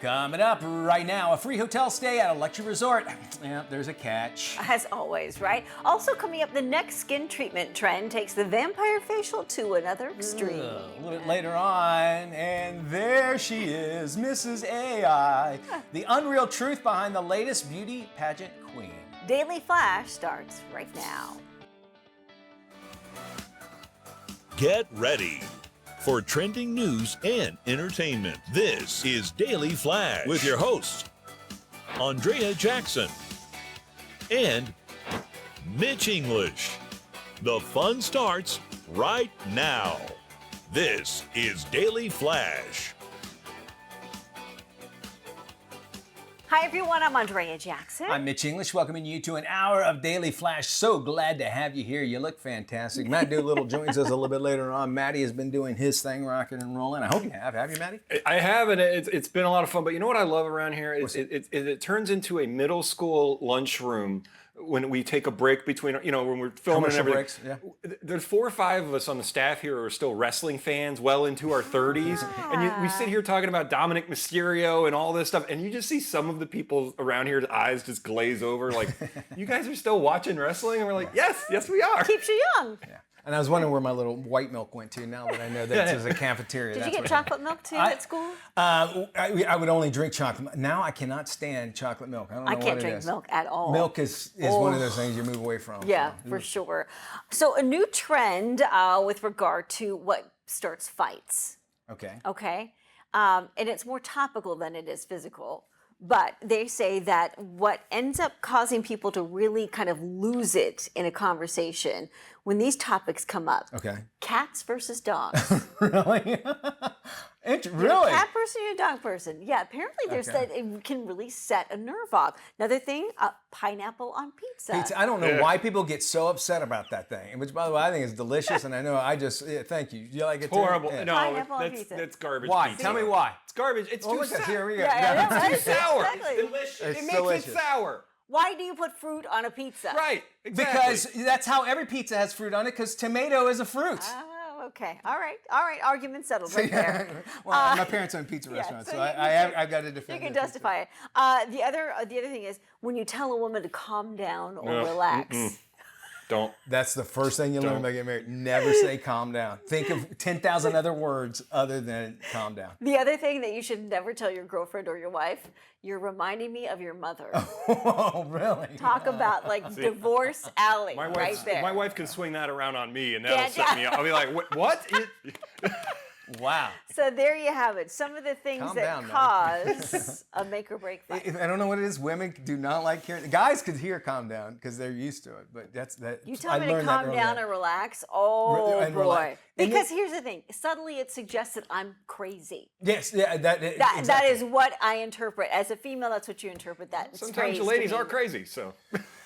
Coming up right now, a free hotel stay at a luxury resort. Yeah, there's a catch. As always, right? Also coming up, the next skin treatment trend takes the vampire facial to another extreme. A little bit later on, and there she is, Mrs. AI, the unreal truth behind the latest beauty pageant queen. Daily Flash starts right now. Get ready for trending news and entertainment. This is Daily Flash with your hosts, Andrea Jackson and Mitch English. The fun starts right now. This is Daily Flash. Hi everyone, I'm Andrea Jackson. I'm Mitch English, welcoming you to an hour of Daily Flash. So glad to have you here. You look fantastic. Matt Doolittle joins us a little bit later on. Matty has been doing his thing, rocking and rolling. I hope you have. Have you, Matty? I have, and it's been a lot of fun. But you know what I love around here? It turns into a middle school lunchroom when we take a break between, when we're filming and everything. Breaks, yeah. There's 4 or 5 of us on the staff here who are still wrestling fans, well into our 30s, and we sit here talking about Dominic Mysterio and all this stuff, and you just see some of the people around here's eyes just glaze over, like, you guys are still watching wrestling? And we're like, yes, we are. Keeps you young. Yeah. And I was wondering where my little white milk went to now that I know that there's a cafeteria. Did you get chocolate milk too at school? I would only drink chocolate. Now I cannot stand chocolate milk. I don't know what it is. I can't drink milk at all. Milk is one of those things you move away from. Yeah, for sure. So a new trend with regard to what starts fights. Okay. And it's more topical than it is physical. But they say that what ends up causing people to really kind of lose it in a conversation when these topics come up. Okay. Cats versus dogs. Really? Really? You're a cat person, you're a dog person. Yeah, apparently there's that it can really set a nerve off. Another thing, pineapple on pizza. I don't know why people get so upset about that thing, which, by the way, I think is delicious, and I know thank you. You like it too? Horrible. Yeah. No, Pineapple on pizza. that's garbage. Why? Pizza. Tell me why. It's garbage. It's too Look at sour. here we go. Yeah, It's too sour. Exactly. It's delicious. It's It makes delicious. it sour. Why do you put fruit on a pizza? Right. Exactly. Because that's how every pizza has fruit on it, because tomato is a fruit. Oh, okay. All right. Argument settled right there. Well, my parents own pizza restaurants, so I've got to defend You can the justify it. The other thing is when you tell a woman to calm down or relax. Don't. That's the first thing you learn about getting married. Never say calm down. Think of 10,000 other words other than calm down. The other thing that you should never tell your girlfriend or your wife, you're reminding me of your mother. Oh, really? Talk about like divorce alley right there. My wife can swing that around on me, and that'll set me up. I'll be like, what? Wow. So there you have it. Some of the things Calm that down, cause a make or break fight. I don't know what it is. Women do not like hearing. Guys could hear calm down because they're used to it. But that. You tell me to calm down and relax. Oh And boy! relax. And Because here's the thing. Subtly, it suggests that I'm crazy. Yes, yeah, That exactly. is what I interpret as a female. That's what you interpret that. Sometimes the ladies are crazy, so.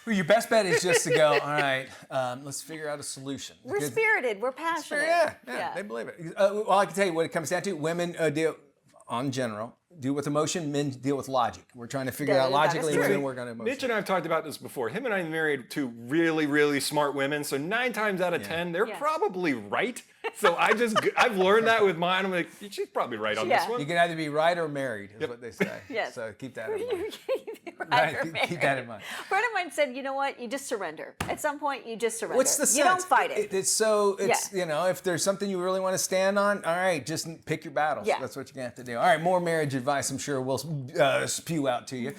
Well, your best bet is just to go, all right, let's figure out a solution. We're spirited. We're passionate. Yeah, they believe it. Well, I can tell you what it comes down to. Women deal, on general, deal with emotion. Men deal with logic. We're trying to figure out logically. Women work on emotion. Mitch and I have talked about this before. Him and I married 2 really, really smart women. So 9 times out of 10, they're probably right. So I've learned that with mine. I'm like, she's probably right on this one. You can either be right or married, is what they say. Yes. So keep that in mind. Keep that in mind. A friend of mine said, you know what? You just surrender. At some point, you just surrender. What's the sense? You don't fight it. If there's something you really want to stand on, all right, just pick your battles. Yeah. That's what you're going to have to do. All right, more marriage advice I'm sure we'll spew out to you.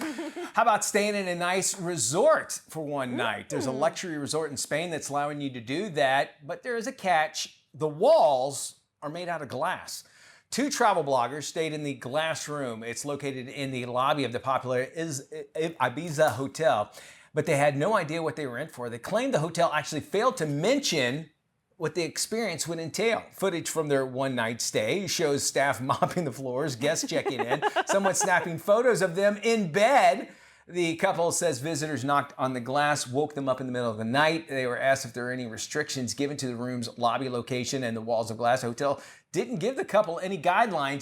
How about staying in a nice resort for one night? There's a luxury resort in Spain that's allowing you to do that, but there is a catch. The walls are made out of glass. 2 travel bloggers stayed in the glass room. It's located in the lobby of the popular Ibiza Hotel, but they had no idea what they were in for. They claimed the hotel actually failed to mention what the experience would entail. Footage from their one-night stay shows staff mopping the floors, guests checking in, someone snapping photos of them in bed. The couple says visitors knocked on the glass, woke them up in the middle of the night. They were asked if there are any restrictions given to the room's lobby location and the walls of glass. The hotel didn't give the couple any guidelines,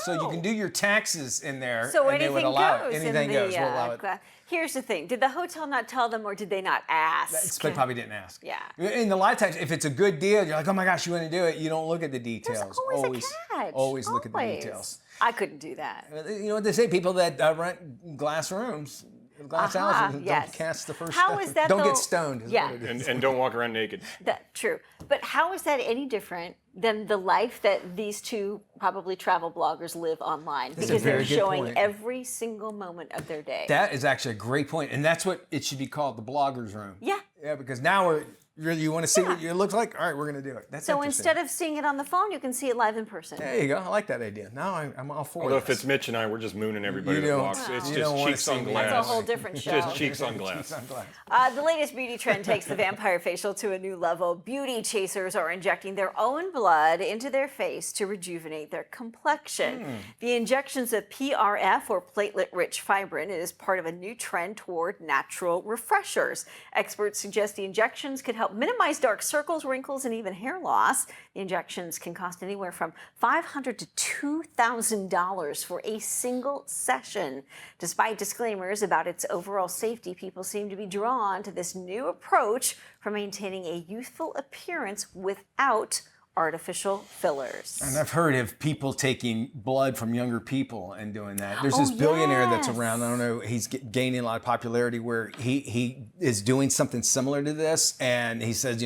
so you can do your taxes in there, So and they would anything allow goes. it. Anything in the, goes. We'll allow it. Here's the thing: did the hotel not tell them, or did they not ask? They probably didn't ask. Yeah. And a lot of times, if it's a good deal, you're like, oh my gosh, you want to do it. You don't look at the details. There's always a catch. Always look at the Always. details. I couldn't do that. You know what they say? People that rent glass rooms, glass houses, don't cast the first How stone. is that, Don't though? get stoned. Is Yeah. what it is. And don't walk around naked. True. But how is that any different than the life that these two probably travel bloggers live online? That's a Because they're very good showing point. every single moment of their day. That is actually a great point, and that's what it should be called, the bloggers room. Yeah. Yeah, because now you want to see what it looks like? All right, we're going to do it. That's So interesting. instead of seeing it on the phone, you can see it live in person. There you go. I like that idea. Now I'm all for Although this. if it's Mitch and I, we're just mooning everybody You that don't- walks. It's you just don't wanna cheeks see on me. glass. That's a whole different show. Just cheeks on glass. Cheeks on glass. The latest beauty trend takes the vampire facial to a new level. Beauty chasers are injecting their own blood into their face to rejuvenate their complexion. The injections of PRF, or platelet-rich fibrin, is part of a new trend toward natural refreshers. Experts suggest the injections could help minimize dark circles, wrinkles, and even hair loss. The injections can cost anywhere from $500 to $2,000 for a single session. Despite disclaimers about its overall safety, people seem to be drawn to this new approach for maintaining a youthful appearance without artificial fillers. And I've heard of people taking blood from younger people and doing that. There's this billionaire that's around. I don't know. He's gaining a lot of popularity where he is doing something similar to this, and he says,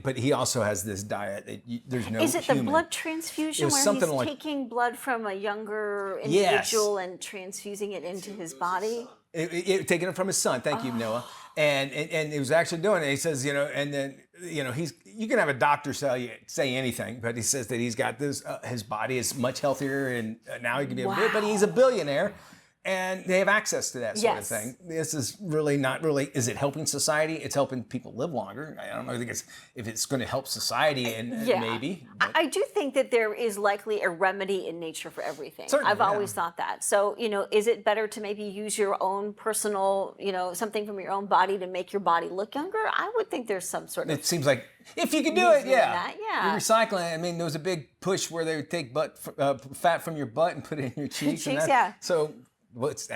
but he also has this diet. There's no. Is it human. the blood transfusion It was where something he's like- taking blood from a younger individual and transfusing it into his body? Taking it from his son. Thank you, Noah. And he was actually doing it. He says, and then you can have a doctor say anything, but he says that he's got this. His body is much healthier, and now he can be but he's a billionaire. And they have access to that sort of thing. This is really not really. Is it helping society? It's helping people live longer. I don't know. I think if it's going to help society, and maybe. But I do think that there is likely a remedy in nature for everything. Certainly, I've always thought that. So, is it better to maybe use your own personal, something from your own body to make your body look younger? I would think there's some sort of. It seems like if you could do it, yeah. You're recycling. I mean, there was a big push where they would take fat from your butt and put it in your cheeks. So. But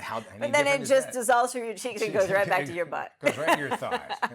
then it just dissolves from your cheeks and goes right back to your butt. Goes right to your thighs. Yeah.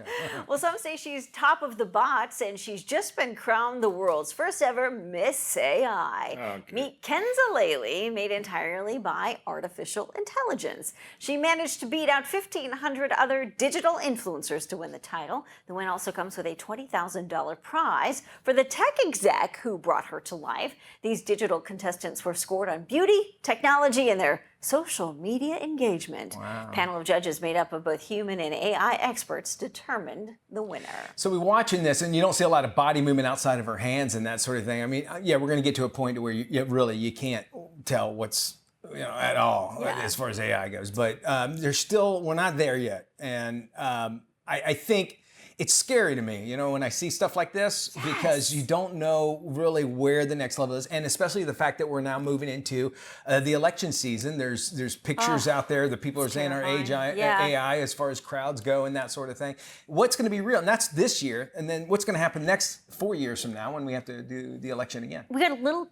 Well, some say she's top of the bots, and she's just been crowned the world's first ever Miss AI. Okay. Meet Kenza Laley, made entirely by artificial intelligence. She managed to beat out 1,500 other digital influencers to win the title. The win also comes with a $20,000 prize for the tech exec who brought her to life. These digital contestants were scored on beauty, technology, and their social media engagement. Wow. Panel of judges made up of both human and AI experts determined the winner. So we're watching this, and you don't see a lot of body movement outside of her hands and that sort of thing. I mean, we're going to get to a point where you can't tell what's at all as far as AI goes. But we're not there yet, and I think. It's scary to me, when I see stuff like this, because you don't know really where the next level is, and especially the fact that we're now moving into the election season. There's pictures out there that people are saying are AI as far as crowds go and that sort of thing. What's going to be real? And that's this year, and then what's going to happen next 4 years from now when we have to do the election again? We got a little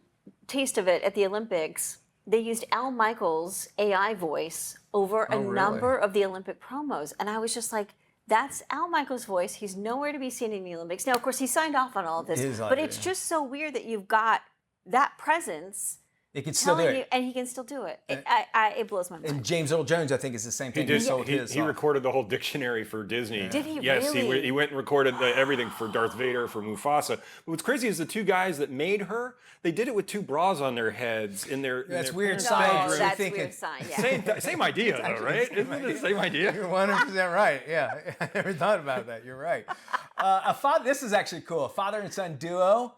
taste of it at the Olympics. They used Al Michaels' AI voice over a number of the Olympic promos, and I was just like, that's Al Michaels' voice. He's nowhere to be seen in the Olympics. Now, of course, he signed off on all of this, but it's just so weird that you've got that presence. It can still do it. And he can still do it. It blows my mind. And James Earl Jones, I think, is the same thing. He recorded the whole dictionary for Disney. Did he Yes, really? he went and recorded everything for Darth Vader, for Mufasa. But what's crazy is the two guys that made her, they did it with two bras on their heads in their That's in their weird parents' science. No, You're that's thinking- weird sign. Yeah. Same idea, though, right? Isn't it the same idea? You're 100% right. Yeah, I never thought about that. You're right. This is actually cool. A father and son duo.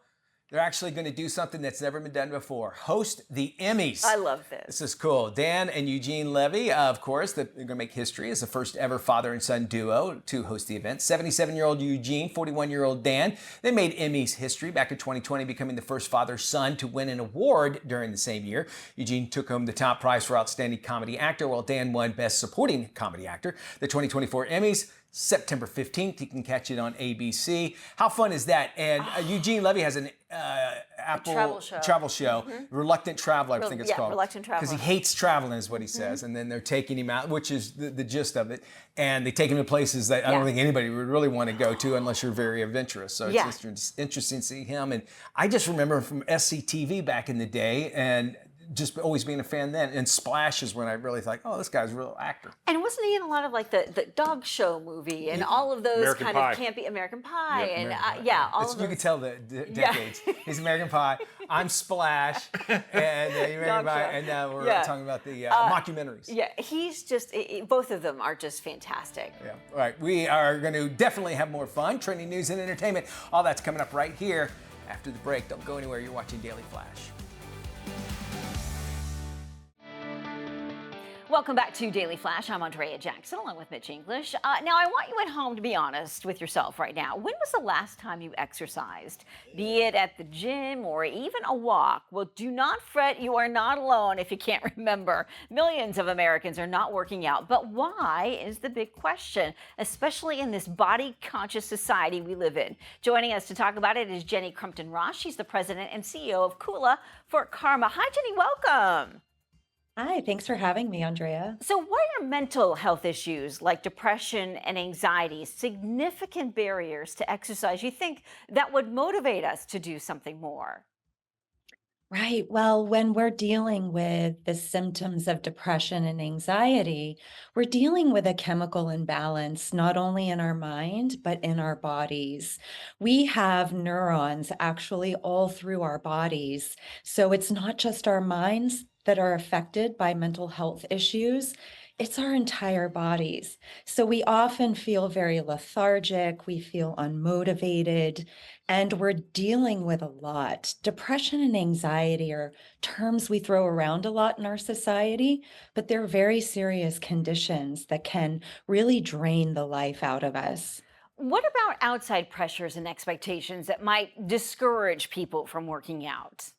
They're actually going to do something that's never been done before. Host the Emmys. I love this. This is cool. Dan and Eugene Levy, of course, they're going to make history as the first ever father and son duo to host the event. 77-year-old Eugene, 41-year-old Dan. They made Emmys history back in 2020, becoming the first father-son to win an award during the same year. Eugene took home the top prize for Outstanding Comedy Actor, while Dan won Best Supporting Comedy Actor. The 2024 Emmys, September 15th. You can catch it on ABC. How fun is that? And Eugene Levy has an Apple travel show. Reluctant Traveler, I think it's called. Reluctant Because he Traveler. hates traveling, is what he says, and then they're taking him out, which is the gist of it, and they take him to places that I don't think anybody would really want to go to unless you're very adventurous. So it's just interesting to see him, and I just remember from SCTV back in the day, and just always being a fan then. And Splash is when I really thought, oh, this guy's a real actor. And wasn't he in a lot of like the dog show movie and all of those American kind Pie. of campy American Pie Yep, and American Pie. yeah, all It's, of you those. can tell the decades. He's American Pie. I'm Splash, and American Dog Pie, show. and now we're Yeah. talking about the mockumentaries. Yeah, he's just both of them are just fantastic. Yeah. All right. We are going to definitely have more fun, trending news and entertainment. All that's coming up right here after the break. Don't go anywhere. You're watching Daily Flash. Welcome back to Daily Flash. I'm Andrea Jackson along with Mitch English. Now, I want you at home to be honest with yourself right now. When was the last time you exercised? Be it at the gym or even a walk. Well, do not fret. You are not alone if you can't remember. Millions of Americans are not working out. But why is the big question, especially in this body-conscious society we live in? Joining us to talk about it is Jenni Crumpton Ross. She's the president and CEO of Kula For Karma. Hi, Jenni. Welcome. Hi, thanks for having me, Andrea. So why are mental health issues like depression and anxiety significant barriers to exercise? You think that would motivate us to do something more? Right. Well, when we're dealing with the symptoms of depression and anxiety, we're dealing with a chemical imbalance, not only in our mind, but in our bodies. We have neurons actually all through our bodies. So it's not just our minds that are affected by mental health issues. It's our entire bodies. So we often feel very lethargic, we feel unmotivated, and we're dealing with a lot. Depression and anxiety are terms we throw around a lot in our society, but they're very serious conditions that can really drain the life out of us. What about outside pressures and expectations that might discourage people from working out?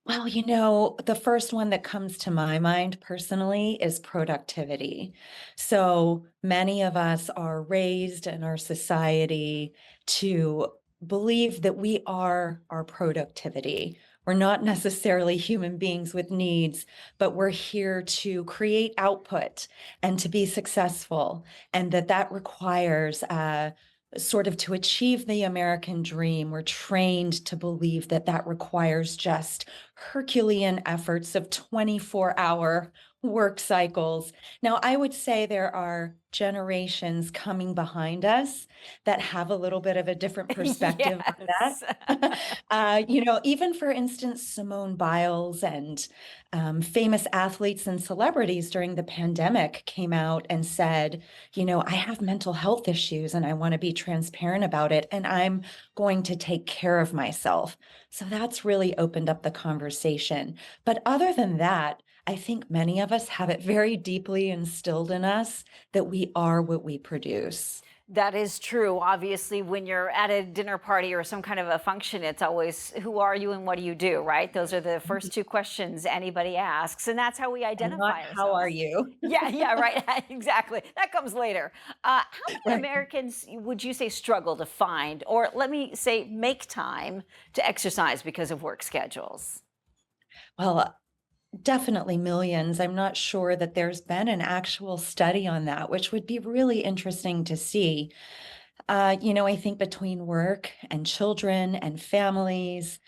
Well, the first one that comes to my mind personally is productivity. So many of us are raised in our society to believe that we are our productivity. We're not necessarily human beings with needs, but we're here to create output and to be successful, and that requires sort of to achieve the American dream. We're trained to believe that requires just Herculean efforts of 24-hour work cycles. Now, I would say there are generations coming behind us that have a little bit of a different perspective on that. Even for instance, Simone Biles and famous athletes and celebrities during the pandemic came out and said, I have mental health issues and I want to be transparent about it, and I'm going to take care of myself. So that's really opened up the conversation. But other than that, I think many of us have it very deeply instilled in us that we are what we produce. That is true. Obviously, when you're at a dinner party or some kind of a function, it's always, who are you and what do you do, right? Those are the first two questions anybody asks. And that's how we identify ourselves. How are you? Yeah, right. Exactly. That comes later. How many Right. Americans would you say struggle to find, or let me say, make time to exercise because of work schedules? Well, definitely millions. I'm not sure that there's been an actual study on that, which would be really interesting to see. I think between work and children and families,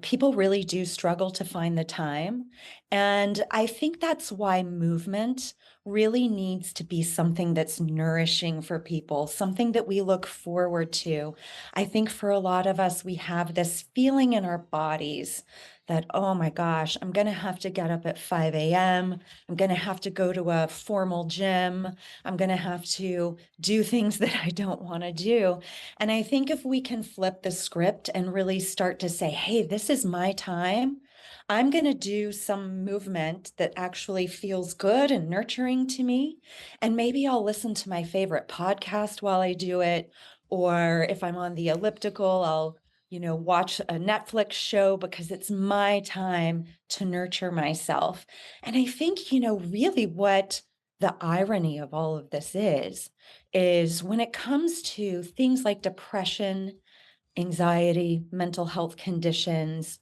people really do struggle to find the time. And I think that's why movement really needs to be something that's nourishing for people, something that we look forward to. I think for a lot of us, we have this feeling in our bodies that, oh my gosh, I'm going to have to get up at 5 a.m. I'm going to have to go to a formal gym. I'm going to have to do things that I don't want to do. And I think if we can flip the script and really start to say, hey, this is my time. I'm going to do some movement that actually feels good and nurturing to me. And maybe I'll listen to my favorite podcast while I do it. Or if I'm on the elliptical, I'll watch a Netflix show because it's my time to nurture myself. And I think, really what the irony of all of this is when it comes to things like depression, anxiety, mental health conditions,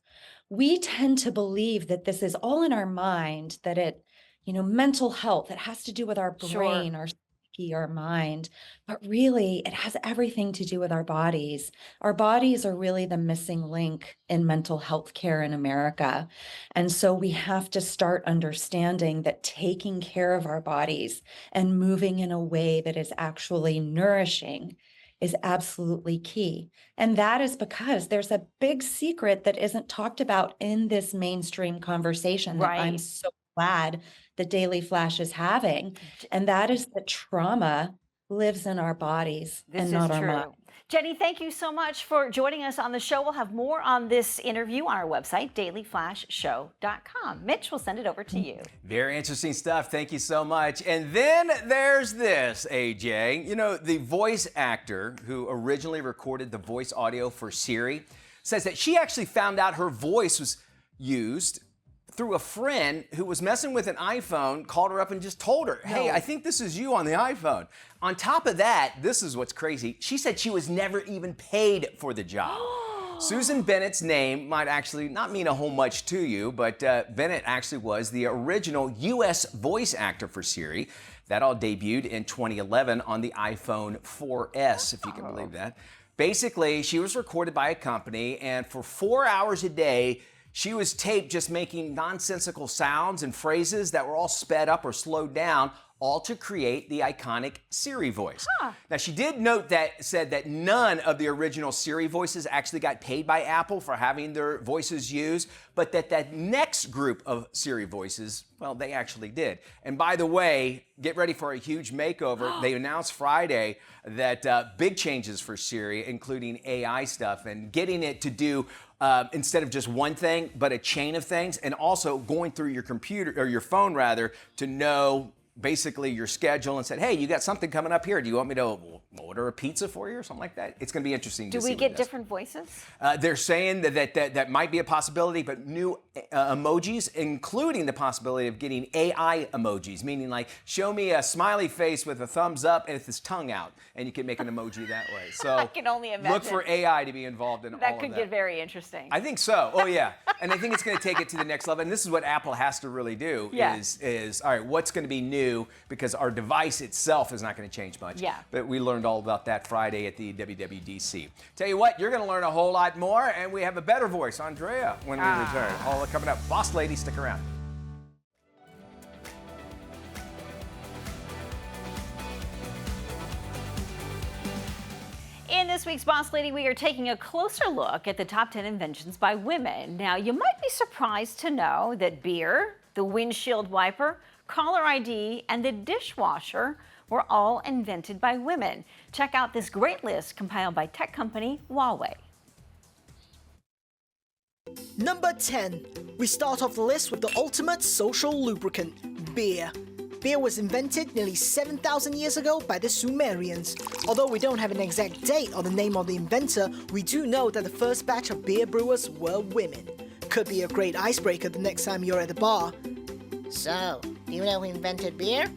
we tend to believe that this is all in our mind, that mental health, it has to do with our Sure. brain, our psyche, our mind, but really it has everything to do with our bodies. Our bodies are really the missing link in mental health care in America. And so we have to start understanding that taking care of our bodies and moving in a way that is actually nourishing is absolutely key. And that is because there's a big secret that isn't talked about in this mainstream conversation that I'm Right. so glad that Daily Flash is having. And that is that trauma lives in our bodies This and is not our mind. true. Jenni, thank you so much for joining us on the show. We'll have more on this interview on our website, dailyflashshow.com. Mitch, we'll send it over to you. Very interesting stuff. Thank you so much. And then there's this, AJ. You know, the voice actor who originally recorded the voice audio for Siri says that she actually found out her voice was used through a friend who was messing with an iPhone, called her up and just told her, hey, I think this is you on the iPhone. On top of that, this is what's crazy. She said she was never even paid for the job. Susan Bennett's name might actually not mean a whole much to you, but Bennett actually was the original U.S. voice actor for Siri. That all debuted in 2011 on the iPhone 4S, if you can believe that. Basically, she was recorded by a company, and for 4 hours a day, she was taped just making nonsensical sounds and phrases that were all sped up or slowed down, all to create the iconic Siri voice. Now, she did note that, said that none of the original Siri voices actually got paid by Apple for having their voices used, but that next group of Siri voices, well, they actually did. And by the way, get ready for a huge makeover. They announced Friday that big changes for Siri, including AI stuff and getting it to do instead of just one thing, but a chain of things, and also going through your computer, or your phone rather, to know basically your schedule and said, hey, you got something coming up here. Do you want me to order a pizza for you or something like that? It's going to be interesting to see. Do we get different voices? They're saying that might be a possibility, but new emojis, including the possibility of getting AI emojis, meaning like show me a smiley face with a thumbs up and his tongue out, and you can make an emoji that way. So I can only imagine. Look for AI to be involved in all of that. That could get very interesting. I think so. Oh yeah, and I think it's going to take it to the next level. And this is what Apple has to really do. Yeah. Is all right. What's going to be new? Because our device itself is not going to change much. Yeah. But we learned all about that Friday at the WWDC. Tell you what, you're going to learn a whole lot more, and we have a better voice, Andrea, when we return. All coming up. Boss Lady, stick around. In this week's Boss Lady, we are taking a closer look at the top 10 inventions by women. Now, you might be surprised to know that beer, the windshield wiper, caller ID, and the dishwasher were all invented by women. Check out this great list compiled by tech company Huawei. Number 10. We start off the list with the ultimate social lubricant, beer. Beer was invented nearly 7,000 years ago by the Sumerians. Although we don't have an exact date or the name of the inventor, we do know that the first batch of beer brewers were women. Could be a great icebreaker the next time you're at the bar. So, do you know who invented beer?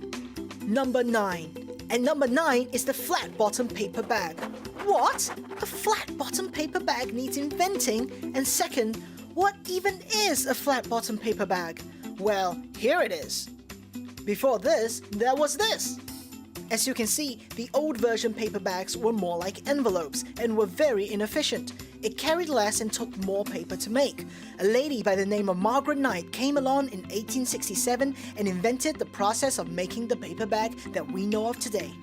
Number 9. And number 9 is the flat-bottom paper bag. What? A flat-bottom paper bag needs inventing? And second, what even is a flat-bottom paper bag? Well, here it is. Before this, there was this. As you can see, the old version paper bags were more like envelopes and were very inefficient. It carried less and took more paper to make. A lady by the name of Margaret Knight came along in 1867 and invented the process of making the paper bag that we know of today.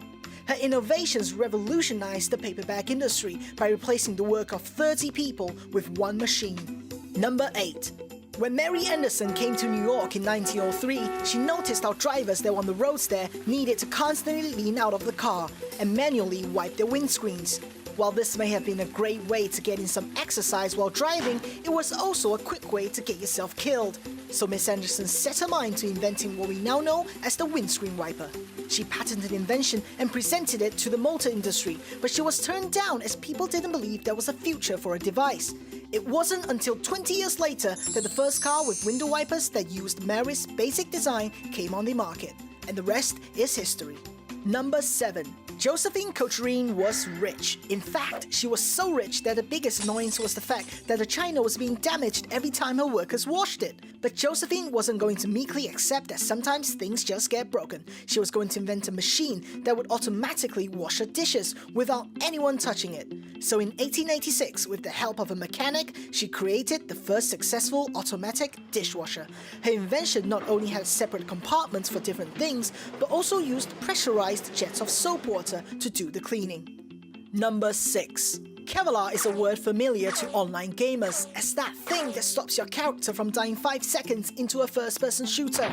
Her innovations revolutionized the paper bag industry by replacing the work of 30 people with one machine. Number 8. When Mary Anderson came to New York in 1903, she noticed how drivers that were on the roads there needed to constantly lean out of the car and manually wipe their windscreens. While this may have been a great way to get in some exercise while driving, it was also a quick way to get yourself killed. So Miss Anderson set her mind to inventing what we now know as the windscreen wiper. She patented the invention and presented it to the motor industry, but she was turned down as people didn't believe there was a future for a device. It wasn't until 20 years later that the first car with window wipers that used Mary's basic design came on the market. And the rest is history. Number 7. Josephine Couturine was rich. In fact, she was so rich that the biggest annoyance was the fact that the china was being damaged every time her workers washed it. But Josephine wasn't going to meekly accept that sometimes things just get broken. She was going to invent a machine that would automatically wash her dishes without anyone touching it. So in 1886, with the help of a mechanic, she created the first successful automatic dishwasher. Her invention not only had separate compartments for different things, but also used pressurized jets of soap water to do the cleaning. Number 6. Kevlar is a word familiar to online gamers as that thing that stops your character from dying 5 seconds into a first-person shooter.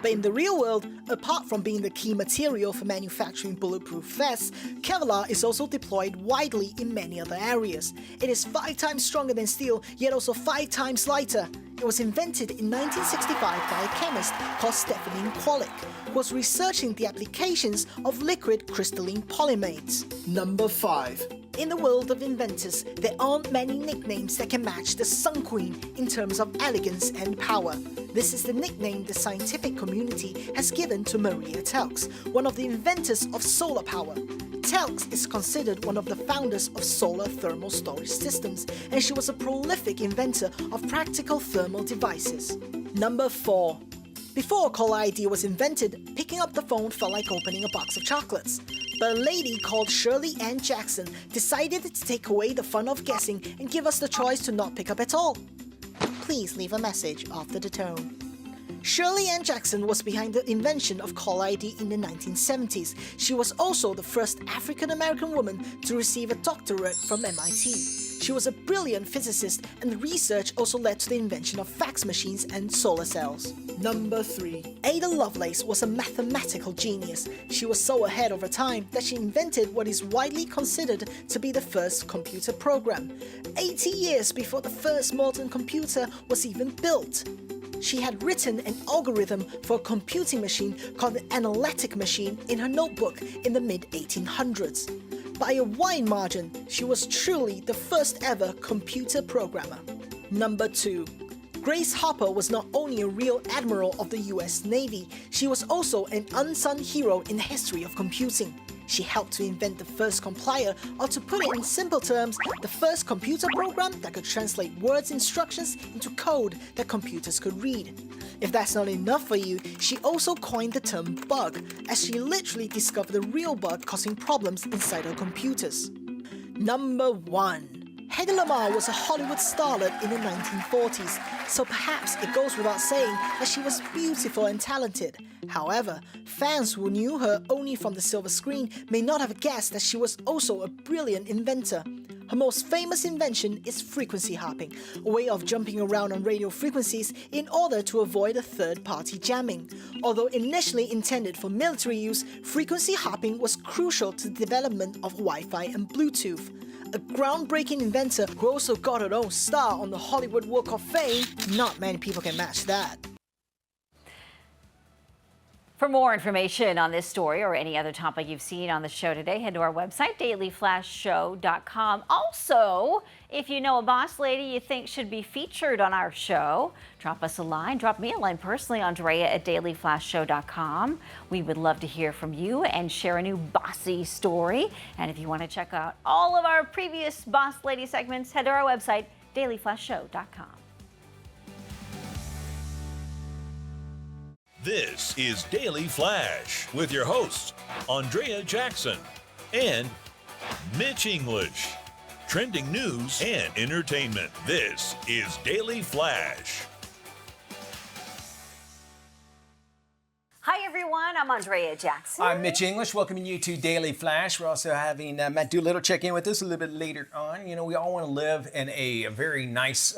But in the real world, apart from being the key material for manufacturing bulletproof vests, Kevlar is also deployed widely in many other areas. It is 5 times stronger than steel, yet also 5 times lighter. It was invented in 1965 by a chemist called Stephen Kwolek, who was researching the applications of liquid crystalline polymates. Number 5. In the world of inventors, there aren't many nicknames that can match the Sun Queen in terms of elegance and power. This is the nickname the scientific community has given to Maria Telx, one of the inventors of solar power. Telx is considered one of the founders of solar thermal storage systems, and she was a prolific inventor of practical thermal devices. Number 4. Before caller ID was invented, picking up the phone felt like opening a box of chocolates. But a lady called Shirley Ann Jackson decided to take away the fun of guessing and give us the choice to not pick up at all. Please leave a message after the tone. Shirley Ann Jackson was behind the invention of call ID in the 1970s. She was also the first African-American woman to receive a doctorate from MIT. She was a brilliant physicist, and the research also led to the invention of fax machines and solar cells. Number 3. Ada Lovelace was a mathematical genius. She was so ahead of her time that she invented what is widely considered to be the first computer program, 80 years before the first modern computer was even built. She had written an algorithm for a computing machine called the analytic machine in her notebook in the mid-1800s. By a wide margin, she was truly the first ever computer programmer. Number 2. Grace Hopper was not only a real admiral of the US Navy, she was also an unsung hero in the history of computing. She helped to invent the first compiler, or to put it in simple terms, the first computer program that could translate words instructions into code that computers could read. If that's not enough for you, she also coined the term bug, as she literally discovered the real bug causing problems inside her computers. Number 1. Hedy Lamarr was a Hollywood starlet in the 1940s, so perhaps it goes without saying that she was beautiful and talented. However, fans who knew her only from the silver screen may not have guessed that she was also a brilliant inventor. Her most famous invention is frequency hopping, a way of jumping around on radio frequencies in order to avoid a third-party jamming. Although initially intended for military use, frequency hopping was crucial to the development of Wi-Fi and Bluetooth. A groundbreaking inventor who also got her own star on the Hollywood Walk of Fame, not many people can match that. For more information on this story or any other topic you've seen on the show today, head to our website, dailyflashshow.com. Also, if you know a boss lady you think should be featured on our show, drop us a line. Drop me a line personally, Andrea at dailyflashshow.com. We would love to hear from you and share a new bossy story. And if you want to check out all of our previous Boss Lady segments, head to our website, dailyflashshow.com. This is Daily Flash with your hosts, Andrea Jackson and Mitch English. Trending news and entertainment. This is Daily Flash. Hi, everyone. I'm Andrea Jackson. I'm Mitch English, welcoming you to Daily Flash. We're also having Matt Doolittle check in with us a little bit later on. You know, we all want to live in a very nice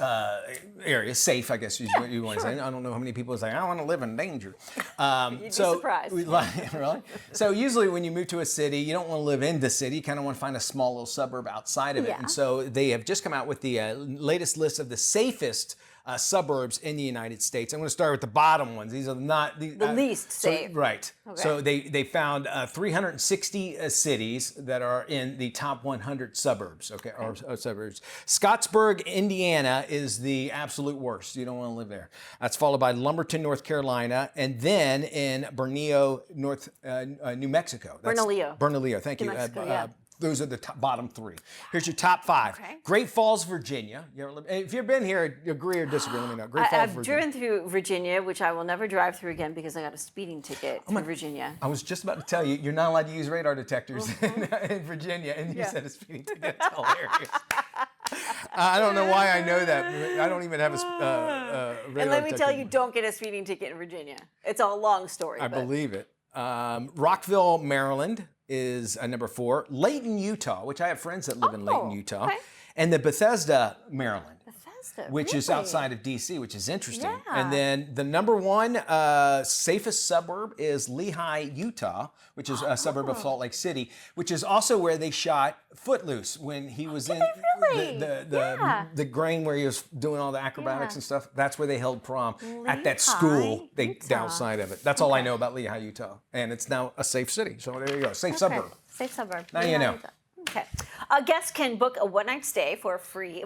area, safe, I guess is what you want to say. I don't know how many people say, I want to live in danger. You'd be surprised. Really? So usually when you move to a city, you don't want to live in the city. You kind of want to find a small little suburb outside of it. Yeah. And so they have just come out with the latest list of the safest suburbs in the United States. I'm going to start with the bottom ones. These are not The least safe. Right. Right. Okay. So they found 360 cities that are in the top 100 suburbs, or suburbs. Scottsburg, Indiana is the absolute worst. You don't want to live there. That's followed by Lumberton, North Carolina, and then in Bernalillo, New Mexico. Bernalillo, thank you. New Mexico, yeah. Those are the bottom 3. Here's your top 5. Okay. Great Falls, Virginia. If you've been here, agree or disagree, let me know. Great Falls, I've Virginia. driven through Virginia, which I will never drive through again because I got a speeding ticket through Virginia. I was just about to tell you, you're not allowed to use radar detectors in Virginia, and you said a speeding ticket. It's hilarious. I don't know why I know that. I don't even have a radar detector. And let me tell you, don't get a speeding ticket in Virginia. It's a long story. I believe it. Rockville, Maryland is number 4. Layton, Utah, which I have friends that live in Layton, Utah. Okay. And the Bethesda, Maryland. Which is really? outside of D.C., which is interesting. Yeah. And then the number 1 safest suburb is Lehigh, Utah, which is a suburb of Salt Lake City, which is also where they shot Footloose when he was in the grain where he was doing all the acrobatics and stuff. That's where they held prom at that school outside of it. That's all I know about Lehigh, Utah. And it's now a safe city. So there you go. Safe suburb. Safe suburb. Now you know. Okay. Guests can book a one-night stay for free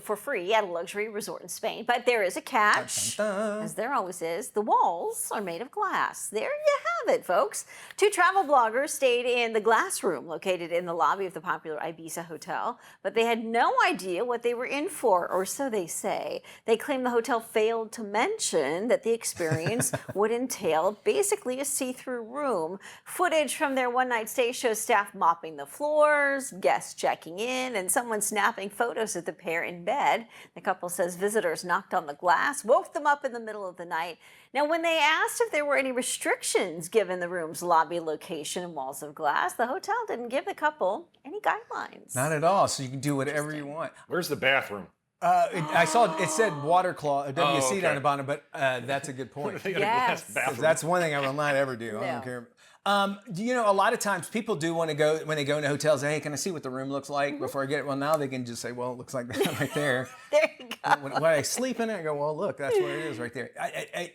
at a luxury resort in Spain, but there is a catch, as there always is. The walls are made of glass. There you have it, folks. 2 travel bloggers stayed in the glass room located in the lobby of the popular Ibiza hotel, but they had no idea what they were in for, or so they say. They claim the hotel failed to mention that the experience would entail basically a see-through room. Footage from their one-night stay shows staff mopping the floors, guests checking in, and someone snapping photos of the pair in bed. The couple says visitors knocked on the glass, woke them up in the middle of the night. Now, when they asked if there were any restrictions given the room's lobby location and walls of glass, the hotel didn't give the couple any guidelines. Not at all. So you can do whatever you want. Where's the bathroom? I saw it said water claw, WC down the bottom, but that's a good point. Yes. That's one thing I will not ever do. I don't care. A lot of times people do want to go, when they go into hotels, say, hey, can I see what the room looks like before I get it? Well, now they can just say, well, it looks like that right there. There you go. When I sleep in it, I go, well, look, that's where it is right there.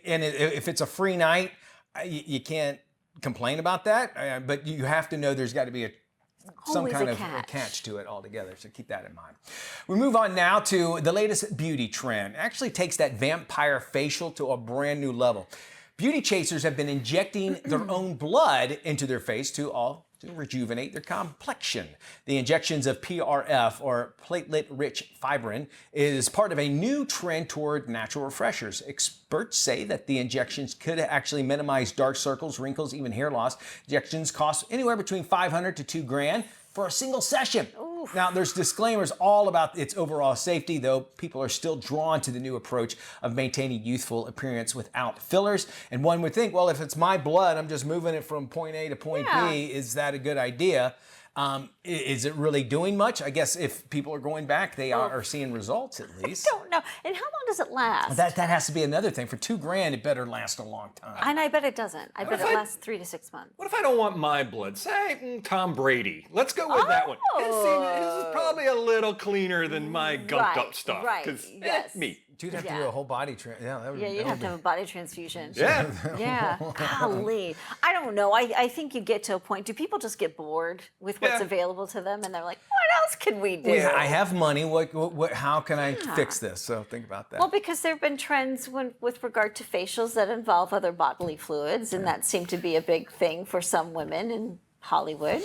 If it's a free night, you can't complain about that, but you have to know there's got to be some kind of catch to it altogether, so keep that in mind. We move on now to the latest beauty trend. It actually takes that vampire facial to a brand new level. Beauty chasers have been injecting their own blood into their face to rejuvenate their complexion. The injections of PRF, or platelet-rich fibrin, is part of a new trend toward natural refreshers. Experts say that the injections could actually minimize dark circles, wrinkles, even hair loss. Injections cost anywhere between $500 to $2,000 for a single session. Oof. Now, there's disclaimers all about its overall safety, though people are still drawn to the new approach of maintaining youthful appearance without fillers. And one would think, well, if it's my blood, I'm just moving it from point A to point B, is that a good idea? Is it really doing much? I guess if people are going back, they are seeing results at least. I don't know. And how long does it last? That has to be another thing. For $2,000, it better last a long time. And I bet it doesn't. I bet it lasts 3 to 6 months. What if I don't want my blood? Say Tom Brady. Let's go with that one. His is probably a little cleaner than my gunked up stuff. Right. Because me. You'd have to do a whole body you'd have to have a body transfusion. Yeah. Yeah. Golly. I don't know. I think you get to a point. Do people just get bored with what's available to them, and they're like, what else can we do? Well, I have money. How can I fix this? So think about that. Well, because there have been trends with regard to facials that involve other bodily fluids, and that seemed to be a big thing for some women in Hollywood.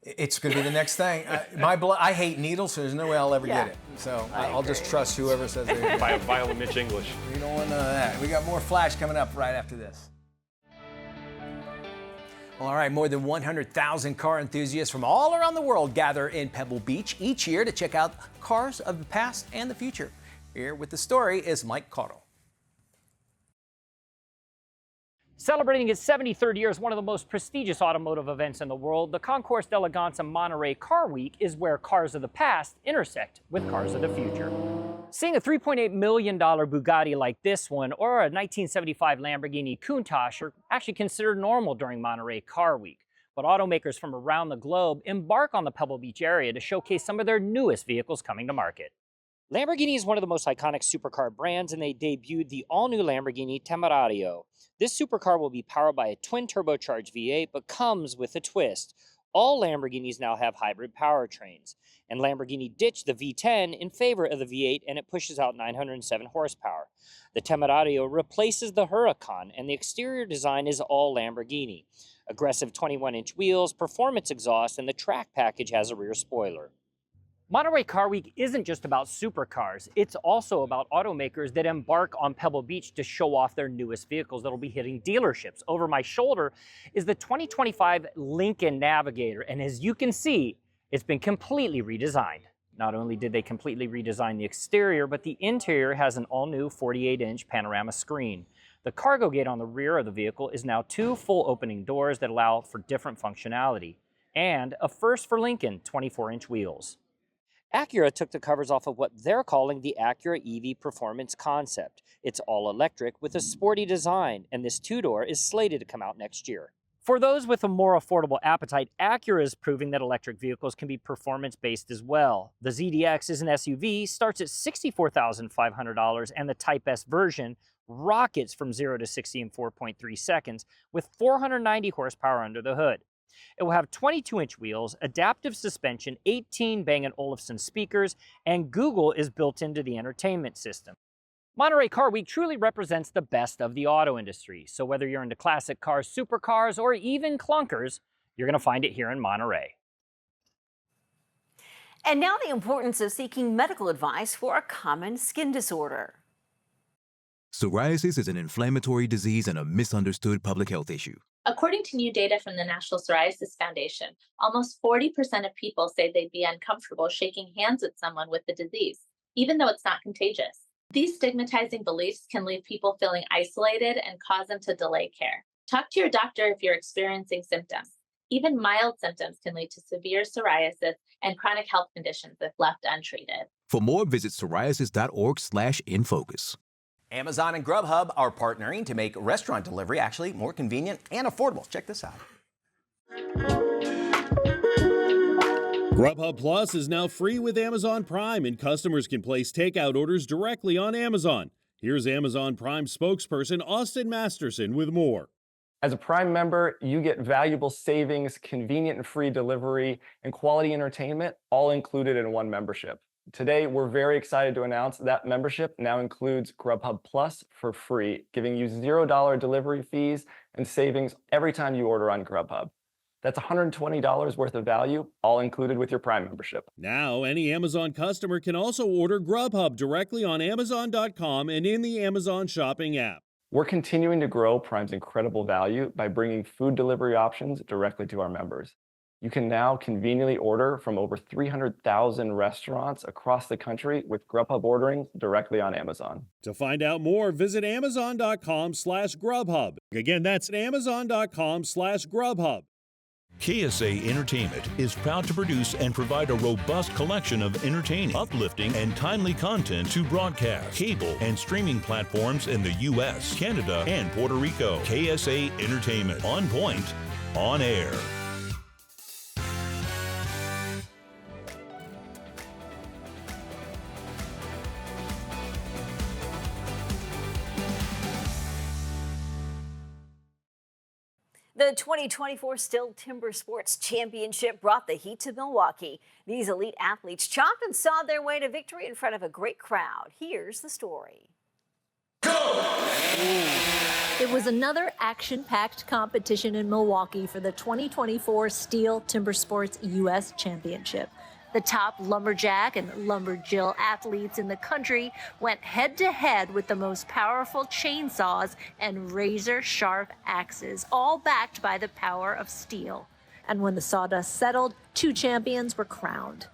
It's going to be the next thing. My blood. I hate needles, so there's no way I'll ever get it. So I'll just trust whoever says they Viola Mitch English. We don't want none of that. We got more Flash coming up right after this. All right, more than 100,000 car enthusiasts from all around the world gather in Pebble Beach each year to check out cars of the past and the future. Here with the story is Mike Cotto. Celebrating its 73rd year as one of the most prestigious automotive events in the world, the Concours d'Elegance Monterey Car Week is where cars of the past intersect with cars of the future. Seeing a $3.8 million Bugatti like this one or a 1975 Lamborghini Countach are actually considered normal during Monterey Car Week. But automakers from around the globe embark on the Pebble Beach area to showcase some of their newest vehicles coming to market. Lamborghini is one of the most iconic supercar brands, and they debuted the all-new Lamborghini Temerario. This supercar will be powered by a twin-turbocharged V8, but comes with a twist. All Lamborghinis now have hybrid powertrains, and Lamborghini ditched the V10 in favor of the V8, and it pushes out 907 horsepower. The Temerario replaces the Huracan, and the exterior design is all Lamborghini. Aggressive 21-inch wheels, performance exhaust, and the track package has a rear spoiler. Monterey Car Week isn't just about supercars. It's also about automakers that embark on Pebble Beach to show off their newest vehicles that'll be hitting dealerships. Over my shoulder is the 2025 Lincoln Navigator, and as you can see, it's been completely redesigned. Not only did they completely redesign the exterior, but the interior has an all-new 48-inch panorama screen. The cargo gate on the rear of the vehicle is now 2 full opening doors that allow for different functionality, and a first for Lincoln, 24-inch wheels. Acura took the covers off of what they're calling the Acura EV Performance concept. It's all electric with a sporty design, and this 2-door is slated to come out next year. For those with a more affordable appetite, Acura is proving that electric vehicles can be performance-based as well. The ZDX is an SUV, starts at $64,500, and the Type S version rockets from 0 to 60 in 4.3 seconds with 490 horsepower under the hood. It will have 22-inch wheels, adaptive suspension, 18 Bang & Olufsen speakers, and Google is built into the entertainment system. Monterey Car Week truly represents the best of the auto industry, so whether you're into classic cars, supercars, or even clunkers, you're going to find it here in Monterey. And now the importance of seeking medical advice for a common skin disorder. Psoriasis is an inflammatory disease and a misunderstood public health issue. According to new data from the National Psoriasis Foundation, almost 40% of people say they'd be uncomfortable shaking hands with someone with the disease, even though it's not contagious. These stigmatizing beliefs can leave people feeling isolated and cause them to delay care. Talk to your doctor if you're experiencing symptoms. Even mild symptoms can lead to severe psoriasis and chronic health conditions if left untreated. For more, visit psoriasis.org/infocus. Amazon and GrubHub are partnering to make restaurant delivery actually more convenient and affordable. Check this out. GrubHub Plus is now free with Amazon Prime, and customers can place takeout orders directly on Amazon. Here's Amazon Prime spokesperson Austin Masterson with more. As a Prime member, you get valuable savings, convenient and free delivery, and quality entertainment, all included in one membership. Today, we're very excited to announce that membership now includes GrubHub Plus for free, giving you $0 delivery fees and savings every time you order on GrubHub. That's $120 worth of value, all included with your Prime membership. Now, any Amazon customer can also order GrubHub directly on Amazon.com and in the Amazon shopping app. We're continuing to grow Prime's incredible value by bringing food delivery options directly to our members. You can now conveniently order from over 300,000 restaurants across the country with GrubHub ordering directly on Amazon. To find out more, visit Amazon.com/GrubHub. Again, that's Amazon.com/GrubHub. KSA Entertainment is proud to produce and provide a robust collection of entertaining, uplifting, and timely content to broadcast, cable, and streaming platforms in the U.S., Canada, and Puerto Rico. KSA Entertainment. On point, on air. The 2024 Still Timber Sports Championship brought the heat to Milwaukee. These elite athletes chopped and sawed their way to victory in front of a great crowd. Here's the story. It was another action-packed competition in Milwaukee for the 2024 Steel Timber Sports U.S. Championship. The top lumberjack and lumberjill athletes in the country went head-to-head with the most powerful chainsaws and razor-sharp axes, all backed by the power of steel. And when the sawdust settled, 2 champions were crowned: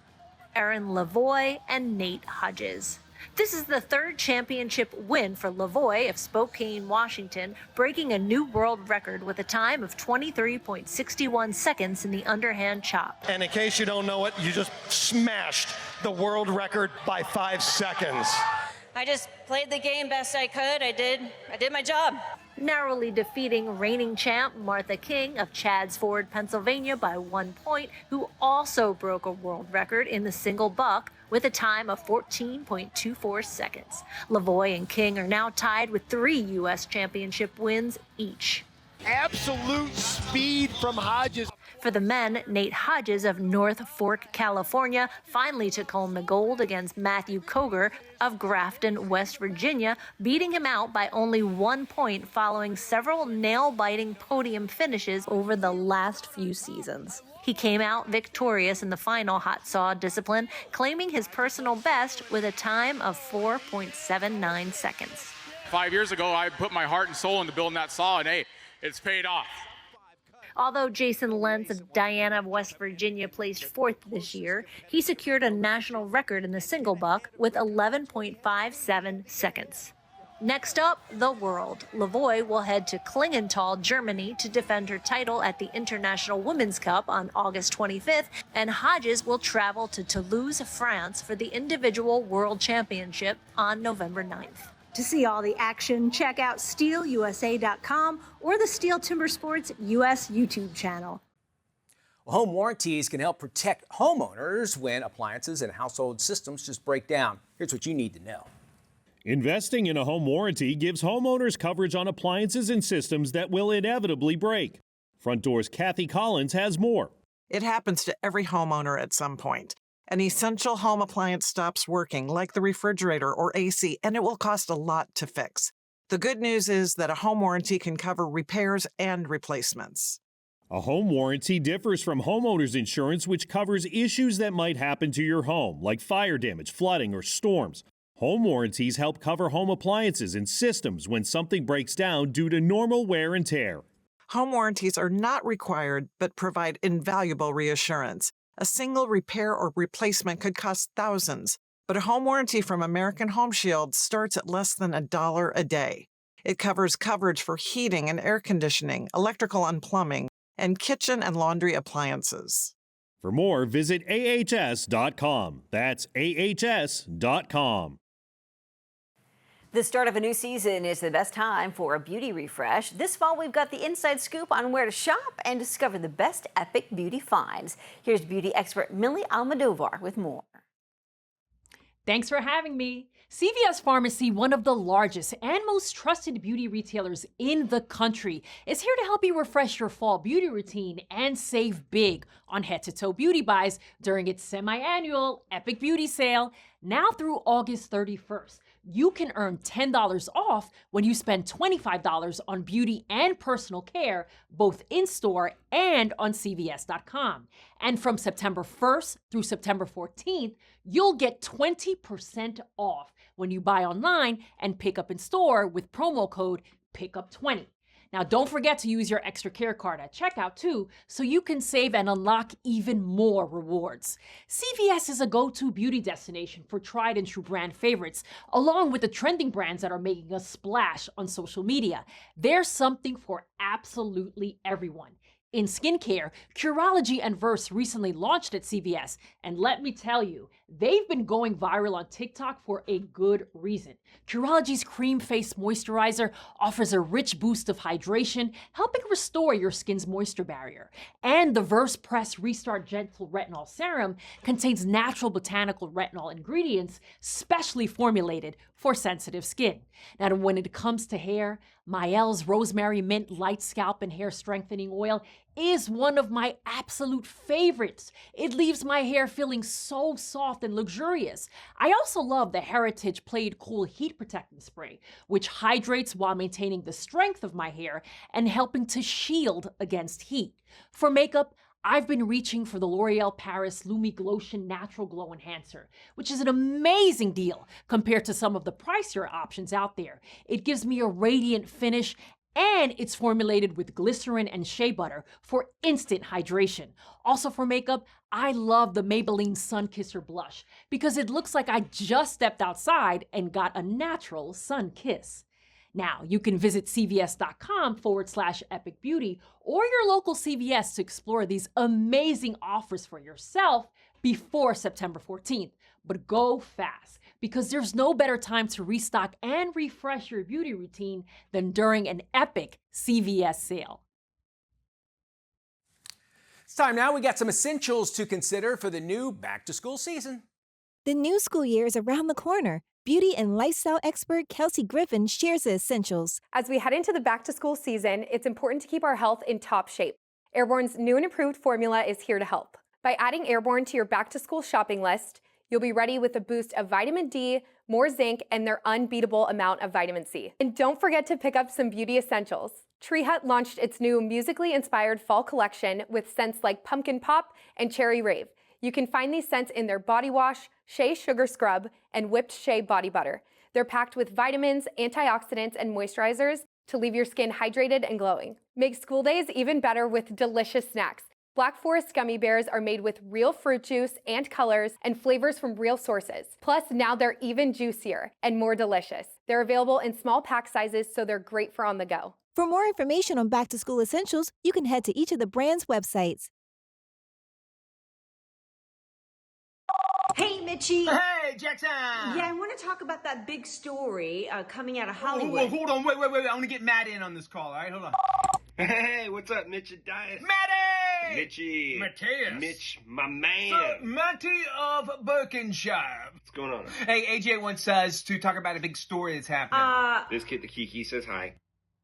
Aaron Lavoie and Nate Hodges. This is the 3rd championship win for Lavoie of Spokane, Washington, breaking a new world record with a time of 23.61 seconds in the underhand chop. And in case you don't know it, you just smashed the world record by 5 seconds. I just played the game best I could. I did my job. narrowly defeating reigning champ Martha King of Chadds Pennsylvania by 1 point, who also broke a world record in the single buck with a time of 14.24 seconds. Lavoie and King are now tied with 3 U.S. championship wins each. Absolute speed from Hodges. For the men, Nate Hodges of North Fork, California, finally took home the gold against Matthew Koger of Grafton, West Virginia, beating him out by only 1 point following several nail-biting podium finishes over the last few seasons. He came out victorious in the final hot saw discipline, claiming his personal best with a time of 4.79 seconds. 5 years ago, I put my heart and soul into building that saw, and hey, it's paid off. Although Jason Lentz of Dionna of West Virginia placed 4th this year, he secured a national record in the single buck with 11.57 seconds. Next up, the world. Lavoie will head to Klingenthal, Germany to defend her title at the International Women's Cup on August 25th, and Hodges will travel to Toulouse, France for the individual world championship on November 9th. To see all the action, check out SteelUSA.com or the Steel Timber Sports US YouTube channel. Home warranties can help protect homeowners when appliances and household systems just break down. Here's what you need to know. Investing in a home warranty gives homeowners coverage on appliances and systems that will inevitably break. Front Door's Kathy Collins has more. It happens to every homeowner at some point. An essential home appliance stops working, like the refrigerator or AC, and it will cost a lot to fix. The good news is that a home warranty can cover repairs and replacements. A home warranty differs from homeowners insurance, which covers issues that might happen to your home, like fire damage, flooding, or storms. Home warranties help cover home appliances and systems when something breaks down due to normal wear and tear. Home warranties are not required, but provide invaluable reassurance. A single repair or replacement could cost thousands, but a home warranty from American Home Shield starts at less than $1 a day. It covers coverage for heating and air conditioning, electrical and plumbing, and kitchen and laundry appliances. For more, visit ahs.com. That's ahs.com. The start of a new season is the best time for a beauty refresh. This fall, we've got the inside scoop on where to shop and discover the best epic beauty finds. Here's beauty expert Millie Almodovar with more. Thanks for having me. CVS Pharmacy, one of the largest and most trusted beauty retailers in the country, is here to help you refresh your fall beauty routine and save big on head-to-toe beauty buys during its semi-annual Epic Beauty Sale, now through August 31st. You can earn $10 off when you spend $25 on beauty and personal care, both in-store and on CVS.com. And from September 1st through September 14th, you'll get 20% off when you buy online and pick up in store with promo code PICKUP20. Now, don't forget to use your extra care card at checkout too, so you can save and unlock even more rewards. CVS is a go-to beauty destination for tried and true brand favorites, along with the trending brands that are making a splash on social media. There's something for absolutely everyone. In skincare, Curology and Verse recently launched at CVS, and let me tell you, they've been going viral on TikTok for a good reason. Curology's Cream Face Moisturizer offers a rich boost of hydration, helping restore your skin's moisture barrier. And the Verse Press Restart Gentle Retinol Serum contains natural botanical retinol ingredients specially formulated for sensitive skin. Now, when it comes to hair, Miel's Rosemary Mint Light Scalp and Hair Strengthening Oil is one of my absolute favorites. It leaves my hair feeling so soft and luxurious. I also love the Heritage Played Cool Heat Protectant Spray, which hydrates while maintaining the strength of my hair and helping to shield against heat. For makeup, I've been reaching for the L'Oreal Paris Lumi Glotion Natural Glow Enhancer, which is an amazing deal compared to some of the pricier options out there. It gives me a radiant finish, and it's formulated with glycerin and shea butter for instant hydration. Also for makeup, I love the Maybelline Sun Kisser Blush because it looks like I just stepped outside and got a natural sun kiss. Now, you can visit cvs.com/epicbeauty or your local CVS to explore these amazing offers for yourself before September 14th. But go fast, because there's no better time to restock and refresh your beauty routine than during an epic CVS sale. It's time now. We got some essentials to consider for the new back-to-school season. The new school year is around the corner. Beauty and lifestyle expert Kelsey Griffin shares the essentials. As we head into the back-to-school season, it's important to keep our health in top shape. Airborne's new and improved formula is here to help. By adding Airborne to your back-to-school shopping list, you'll be ready with a boost of vitamin D, more zinc, and their unbeatable amount of vitamin C. And don't forget to pick up some beauty essentials. Tree Hut launched its new musically inspired fall collection with scents like Pumpkin Pop and Cherry Rave. You can find these scents in their body wash, Shea Sugar Scrub, and Whipped Shea Body Butter. They're packed with vitamins, antioxidants, and moisturizers to leave your skin hydrated and glowing. Make school days even better with delicious snacks. Black Forest gummy bears are made with real fruit juice and colors and flavors from real sources. Plus, now they're even juicier and more delicious. They're available in small pack sizes, so they're great for on the go. For more information on back-to-school essentials, you can head to each of the brand's websites. Hey, Mitchie. Hey, Jackson. Yeah, I want to talk about that big story coming out of Whoa, Hollywood. hold on, wait. I want to get Matt in on this call, all right? Hold on. Hey, what's up, Mitch and Dias? Matty! Mitchie. Mateus. Mitch, my man. So, Matty of Birkenshire. What's going on? Hey, AJ wants us to talk about a big story that's happening. This kid, the Kiki, says hi.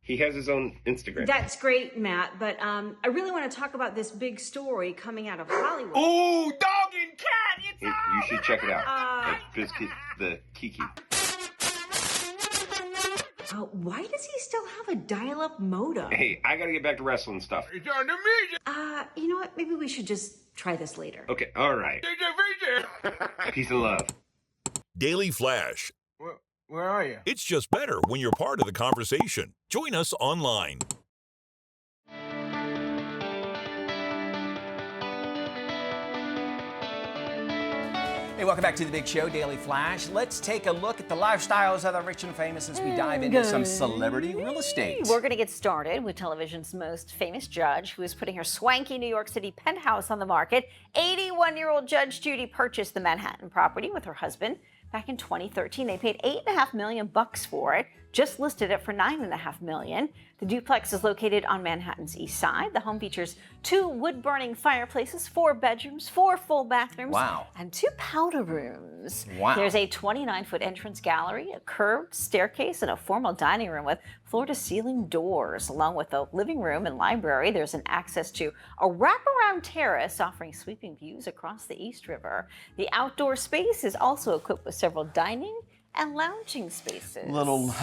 He has his own Instagram. That's great, Matt, but I really want to talk about this big story coming out of Hollywood. Ooh, dog and cat! It's You should check it out. This kid, the Kiki. Why does he still have a dial-up modem? Hey, I gotta get back to wrestling stuff. It's on the music. You know what? Maybe we should just try this later. Okay, all right. Peace and love. Daily Flash. Where are you? It's just better when you're part of the conversation. Join us online. Hey, welcome back to The Big Show, Daily Flash. Let's take a look at the lifestyles of the rich and famous as we dive into some celebrity real estate. We're going to get started with television's most famous judge, who is putting her swanky New York City penthouse on the market. 81-year-old Judge Judy purchased the Manhattan property with her husband back in 2013. They paid $8.5 million for it, just listed it for $9.5 million. The duplex is located on Manhattan's east side. The home features 2 wood-burning fireplaces, 4 bedrooms, 4 full bathrooms, and 2 powder rooms. Wow. There's a 29-foot entrance gallery, a curved staircase, and a formal dining room with floor-to-ceiling doors. Along with a living room and library, there's an access to a wraparound terrace offering sweeping views across the East River. The outdoor space is also equipped with several dining and lounging spaces. Little,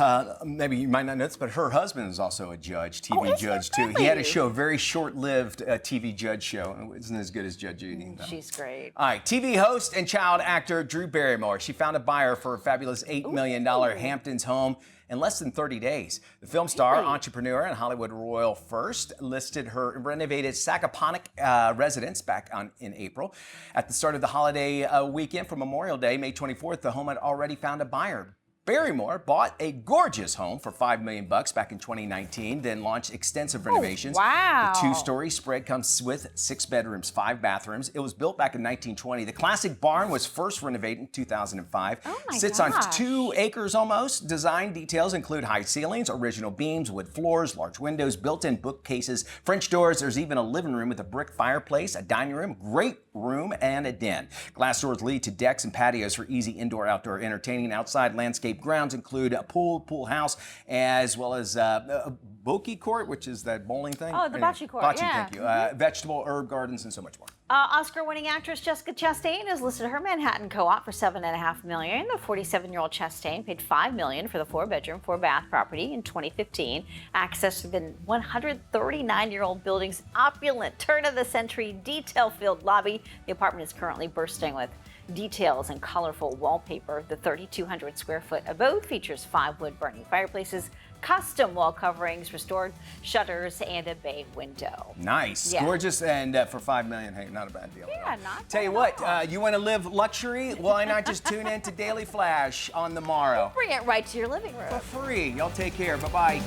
maybe you might not know this, but her husband is also a judge, TV judge too. He had a show, a very short-lived TV judge show. It isn't as good as Judge Judy, though. She's great. All right, TV host and child actor Drew Barrymore. She found a buyer for a fabulous $8 million Hamptons home in less than 30 days. The film star, entrepreneur, and Hollywood royal first listed her renovated Sacaponic residence back in April. At the start of the holiday weekend for Memorial Day, May 24th, the home had already found a buyer. Barrymore bought a gorgeous home for $5 million back in 2019, then launched extensive renovations. Wow. The 2-story spread comes with 6 bedrooms, 5 bathrooms. It was built back in 1920. The classic barn was first renovated in 2005. Oh my Sits on 2 acres almost. Design details include high ceilings, original beams, wood floors, large windows, built-in bookcases, French doors. There's even a living room with a brick fireplace, a dining room, great room, and a den. Glass doors lead to decks and patios for easy indoor-outdoor entertaining. Outside landscape grounds include a pool house, as well as a bocce court, which is that bowling thing. Oh, the bocce court, Bocce, yeah. thank you. Vegetable, herb gardens, and so much more. Oscar-winning actress Jessica Chastain has listed her Manhattan co-op for $7.5 million. The 47-year-old Chastain paid $5 million for the 4-bedroom, 4-bath property in 2015. Access to the 139-year-old building's opulent turn-of-the-century detail-filled lobby. The apartment is currently bursting with details and colorful wallpaper. The 3,200 square foot abode features 5 wood-burning fireplaces, custom wall coverings, restored shutters, and a bay window. Nice, Yeah. gorgeous, and for $5 million, hey, not a bad deal. Yeah, not Tell you what, you want to live luxury? Why not just tune in to Daily Flash on the morrow? Bring it right to your living room. For free. Y'all take care. Bye-bye.